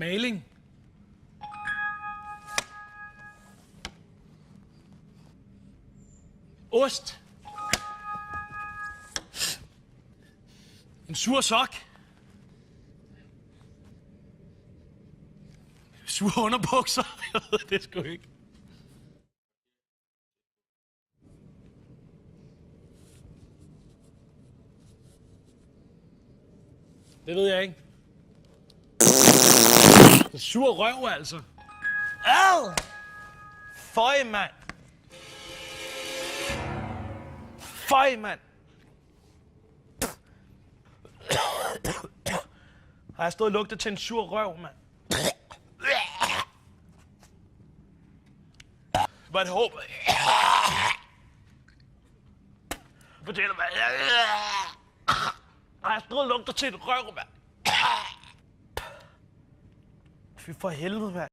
Maling. Ost. En sur sok. Sure underbukser. Jeg ved det sgu ikke. Det ved jeg ikke. Det er sur røv, altså. Ad! Føj, mand. Føj, mand. Har jeg stået og lugtet til en sur røv, mand? Var det håb? Fortæl mig. Har jeg stået og lugtet til en røv, mand? Fy for helvede, mand.